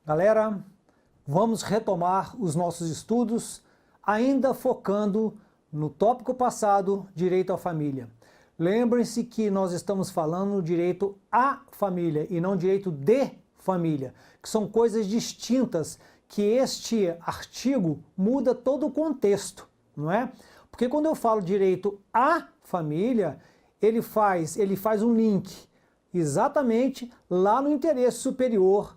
Galera, vamos retomar os nossos estudos, ainda focando no tópico passado, direito à família. Lembrem-se que nós estamos falando direito à família e não direito de família, que são coisas distintas, que este artigo muda todo o contexto, não é? Porque quando eu falo direito à família, ele faz um link exatamente lá no interesse superior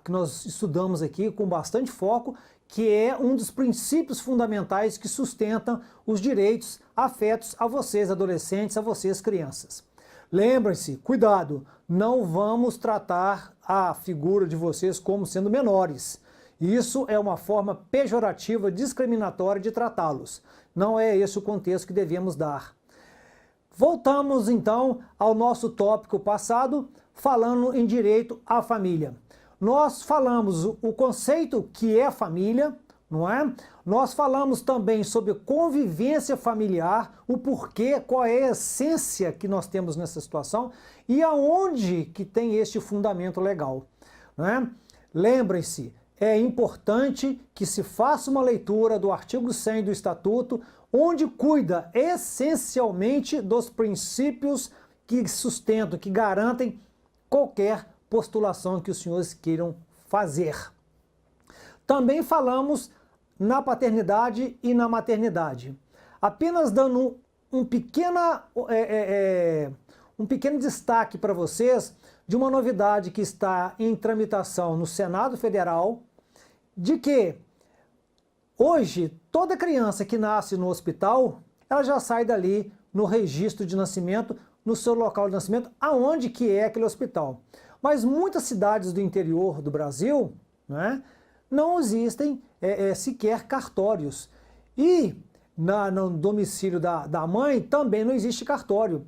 que nós estudamos aqui com bastante foco, que é um dos princípios fundamentais que sustentam os direitos afetos a vocês adolescentes, a vocês crianças. Lembrem-se, cuidado, não vamos tratar a figura de vocês como sendo menores. Isso é uma forma pejorativa, discriminatória de tratá-los. Não é esse o contexto que devemos dar. Voltamos então ao nosso tópico passado, falando em direito à família. Nós falamos o conceito que é família, não é? Nós falamos também sobre convivência familiar, o porquê, qual é a essência que nós temos nessa situação e aonde que tem este fundamento legal, não é? Lembrem-se, é importante que se faça uma leitura do artigo 100 do Estatuto, onde cuida essencialmente dos princípios que sustentam, que garantem qualquer postulação que os senhores queiram fazer. Também falamos na paternidade e na maternidade. Apenas dando um pequeno destaque para vocês de uma novidade que está em tramitação no Senado Federal, de que hoje toda criança que nasce no hospital, ela já sai dali no registro de nascimento, no seu local de nascimento, aonde que é aquele hospital. Mas muitas cidades do interior do Brasil, né, não existem sequer cartórios. E no domicílio da mãe também não existe cartório.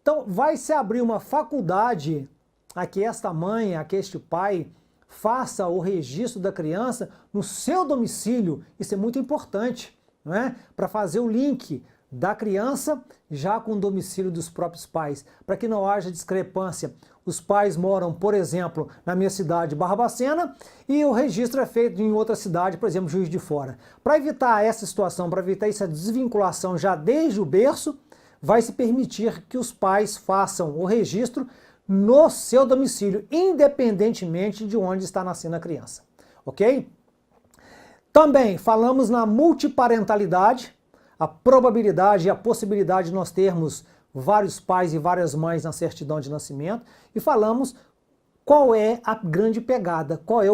Então vai se abrir uma faculdade a que esta mãe, a que este pai faça o registro da criança no seu domicílio. Isso é muito importante, não é? Para fazer o link da criança já com o domicílio dos próprios pais, para que não haja discrepância. Os pais moram, por exemplo, na minha cidade, Barbacena, e o registro é feito em outra cidade, por exemplo, Juiz de Fora. Para evitar essa situação, para evitar essa desvinculação já desde o berço, vai se permitir que os pais façam o registro no seu domicílio, independentemente de onde está nascendo a criança. Ok? Também falamos na multiparentalidade, a probabilidade e a possibilidade de nós termos vários pais e várias mães na certidão de nascimento, e falamos qual é a grande pegada, qual é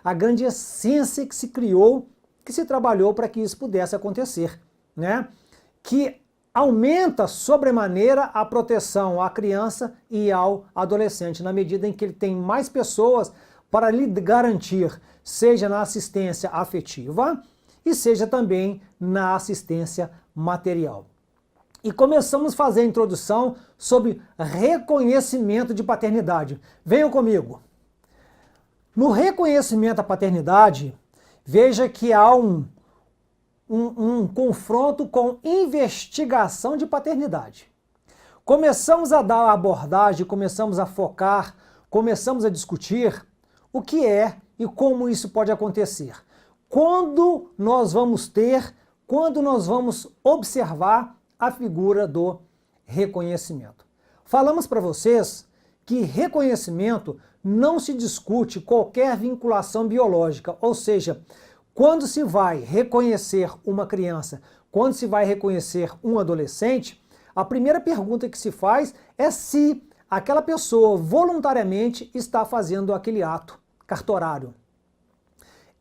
a grande essência que se criou, que se trabalhou para que isso pudesse acontecer, né? Que aumenta sobremaneira a proteção à criança e ao adolescente, na medida em que ele tem mais pessoas para lhe garantir, seja na assistência afetiva e seja também na assistência material. E começamos a fazer a introdução sobre reconhecimento de paternidade. Venham comigo. No reconhecimento da paternidade, veja que há um confronto com investigação de paternidade. Começamos a dar a abordagem, começamos a focar, começamos a discutir o que é e como isso pode acontecer. Quando nós vamos observar a figura do reconhecimento. Falamos para vocês que reconhecimento não se discute qualquer vinculação biológica, ou seja, quando se vai reconhecer uma criança, quando se vai reconhecer um adolescente, a primeira pergunta que se faz é se aquela pessoa voluntariamente está fazendo aquele ato cartorário.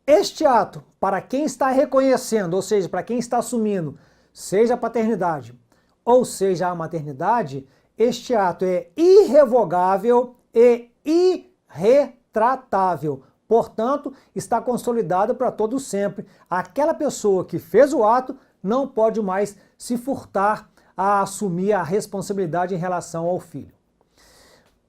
Este ato, para quem está reconhecendo, ou seja, para quem está assumindo, seja a paternidade ou seja a maternidade, este ato é irrevogável e irretratável. Portanto, está consolidado para todo sempre. Aquela pessoa que fez o ato não pode mais se furtar a assumir a responsabilidade em relação ao filho.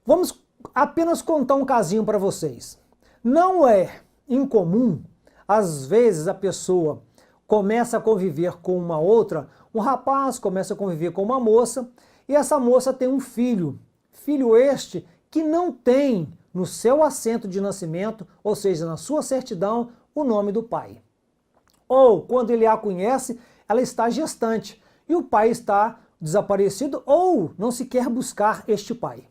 Vamos apenas contar um casinho para vocês. Não é incomum, às vezes a pessoa começa a conviver com uma outra, um rapaz começa a conviver com uma moça, e essa moça tem um filho. Filho este que não tem no seu assento de nascimento, ou seja, na sua certidão, o nome do pai. Ou, quando ele a conhece, ela está gestante e o pai está desaparecido ou não se quer buscar este pai.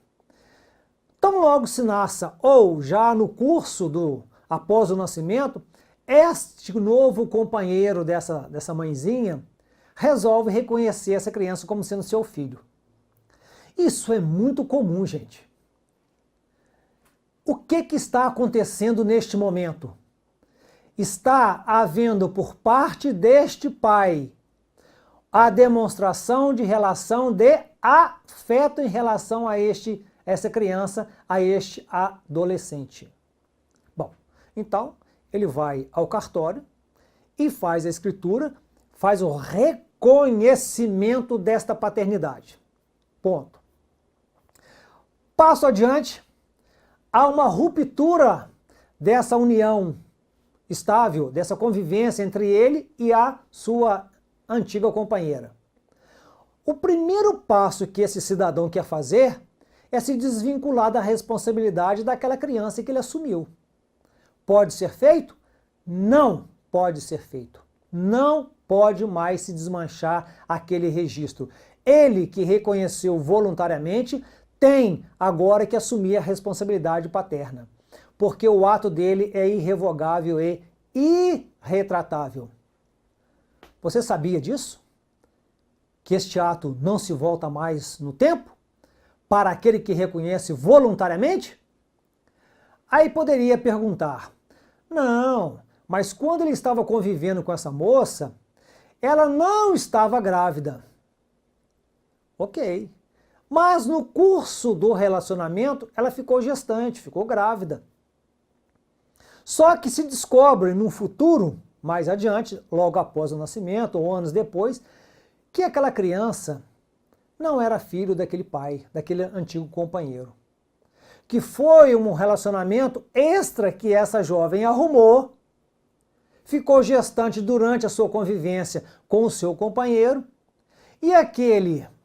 Tão logo se nasça ou já no curso após o nascimento, este novo companheiro dessa mãezinha resolve reconhecer essa criança como sendo seu filho. Isso é muito comum, gente. O que está acontecendo neste momento? Está havendo por parte deste pai a demonstração de relação de afeto em relação a essa criança, a este adolescente. Bom, então ele vai ao cartório e faz a escritura, faz o reconhecimento desta paternidade. Ponto. Passo adiante, há uma ruptura dessa união estável, dessa convivência entre ele e a sua antiga companheira. O primeiro passo que esse cidadão quer fazer é se desvincular da responsabilidade daquela criança que ele assumiu. Pode ser feito? Não pode ser feito. Não pode mais se desmanchar aquele registro. Ele que reconheceu voluntariamente tem agora que assumir a responsabilidade paterna, porque o ato dele é irrevogável e irretratável. Você sabia disso? Que este ato não se volta mais no tempo? Para aquele que reconhece voluntariamente? Aí poderia perguntar, não, mas quando ele estava convivendo com essa moça, ela não estava grávida. Ok. Mas no curso do relacionamento, ela ficou gestante, ficou grávida. Só que se descobre no futuro, mais adiante, logo após o nascimento ou anos depois, que aquela criança não era filho daquele pai, daquele antigo companheiro. Que foi um relacionamento extra que essa jovem arrumou, ficou gestante durante a sua convivência com o seu companheiro, e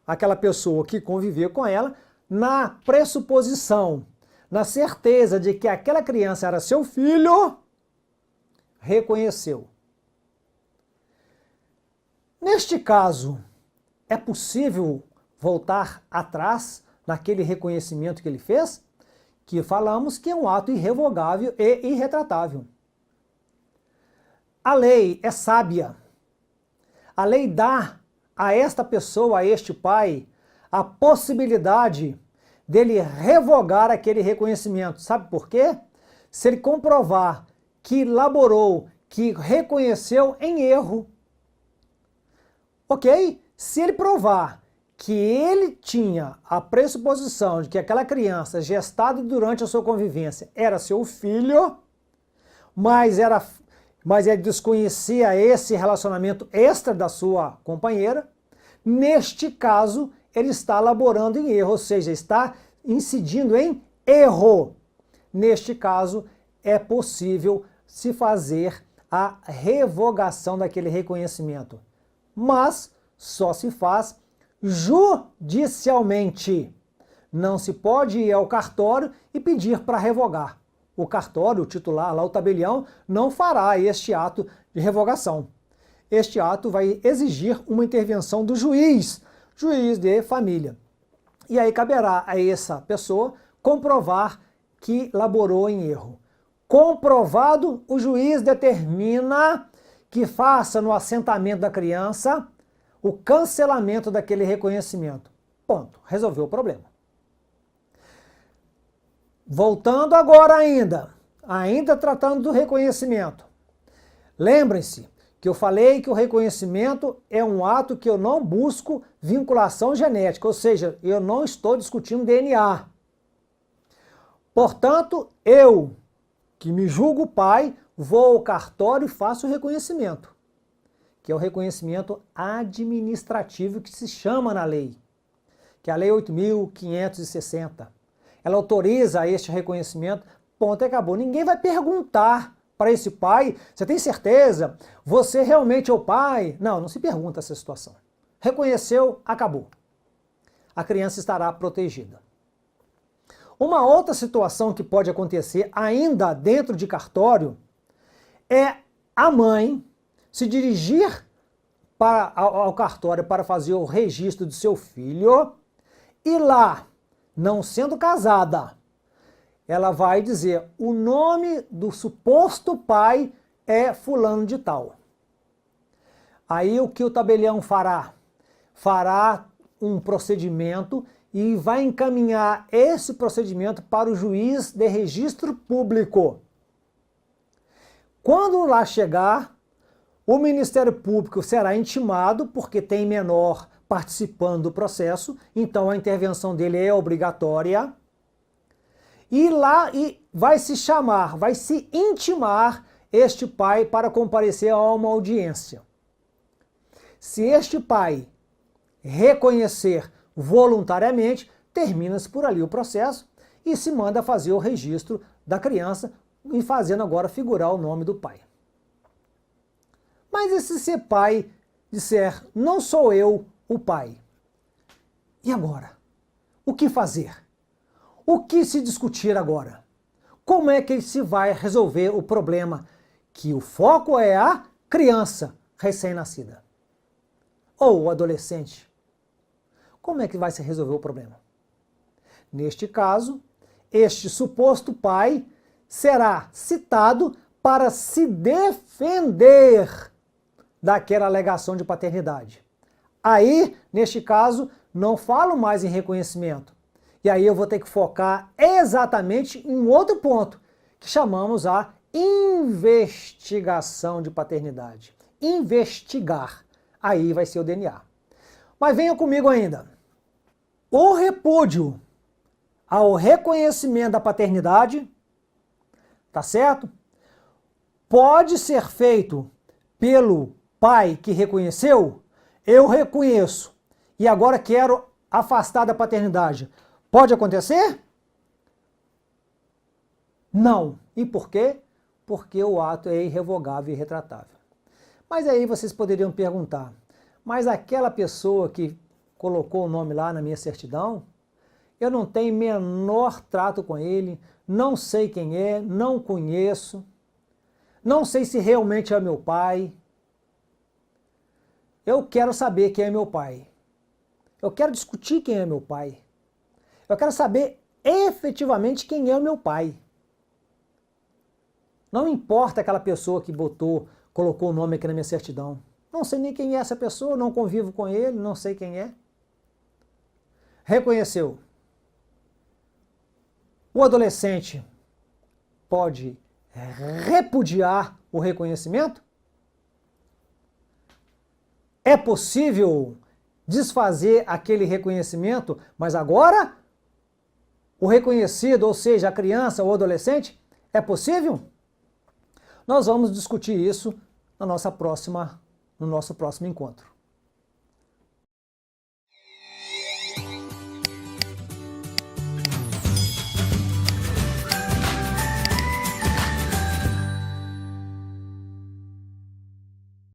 aquela pessoa que convivia com ela, na pressuposição, na certeza de que aquela criança era seu filho, reconheceu. Neste caso, é possível voltar atrás naquele reconhecimento que ele fez? Que falamos que é um ato irrevogável e irretratável. A lei é sábia. A lei dá a esta pessoa, a este pai, a possibilidade dele revogar aquele reconhecimento. Sabe por quê? Se ele comprovar que laborou, que reconheceu em erro. Ok? Se ele provar que ele tinha a pressuposição de que aquela criança gestada durante a sua convivência era seu filho, mas ele desconhecia esse relacionamento extra da sua companheira, neste caso ele está laborando em erro, ou seja, está incidindo em erro. Neste caso é possível se fazer a revogação daquele reconhecimento, mas só se faz judicialmente. Não se pode ir ao cartório e pedir para revogar. O cartório, o titular, lá o tabelião, não fará este ato de revogação. Este ato vai exigir uma intervenção do juiz de família. E aí caberá a essa pessoa comprovar que laborou em erro. Comprovado, o juiz determina que faça no assentamento da criança o cancelamento daquele reconhecimento. Ponto. Resolveu o problema. Voltando agora ainda tratando do reconhecimento. Lembrem-se que eu falei que o reconhecimento é um ato que eu não busco vinculação genética, ou seja, eu não estou discutindo DNA. Portanto, eu, que me julgo pai, vou ao cartório e faço o reconhecimento, que é o reconhecimento administrativo que se chama na lei, que é a Lei 8.560. Ela autoriza este reconhecimento, ponto e acabou. Ninguém vai perguntar para esse pai, você tem certeza? Você realmente é o pai? Não, não se pergunta essa situação. Reconheceu, acabou. A criança estará protegida. Uma outra situação que pode acontecer ainda dentro de cartório é a mãe se dirigir ao cartório para fazer o registro do seu filho e lá, não sendo casada, ela vai dizer o nome do suposto pai é fulano de tal. Aí o que o tabelião fará? Fará um procedimento e vai encaminhar esse procedimento para o juiz de registro público. Quando lá chegar, o Ministério Público será intimado, porque tem menor participando do processo, então a intervenção dele é obrigatória. E lá vai se chamar, vai se intimar este pai para comparecer a uma audiência. Se este pai reconhecer voluntariamente, termina-se por ali o processo e se manda fazer o registro da criança e fazendo agora figurar o nome do pai. Mas e se esse pai disser, não sou eu o pai? E agora? O que fazer? O que se discutir agora? Como é que se vai resolver o problema? Que o foco é a criança recém-nascida. Ou o adolescente. Como é que vai se resolver o problema? Neste caso, este suposto pai será citado para se defender daquela alegação de paternidade. Aí, neste caso, não falo mais em reconhecimento. E aí eu vou ter que focar exatamente em outro ponto, que chamamos a investigação de paternidade. Investigar. Aí vai ser o DNA. Mas venha comigo ainda. O repúdio ao reconhecimento da paternidade, tá certo? Pode ser feito pelo pai que reconheceu. Eu reconheço e agora quero afastar da paternidade. Pode acontecer? Não. E por quê? Porque o ato é irrevogável e irretratável. Mas aí vocês poderiam perguntar, mas aquela pessoa que colocou o nome lá na minha certidão, eu não tenho menor trato com ele, não sei quem é, não conheço, não sei se realmente é meu pai. Eu quero saber quem é meu pai. Eu quero discutir quem é meu pai. Eu quero saber efetivamente quem é o meu pai. Não importa aquela pessoa que colocou o nome aqui na minha certidão. Não sei nem quem é essa pessoa, não convivo com ele, não sei quem é. Reconheceu. O adolescente pode repudiar o reconhecimento? É possível desfazer aquele reconhecimento, mas agora o reconhecido, ou seja, a criança ou adolescente, é possível? Nós vamos discutir isso no nosso próximo encontro.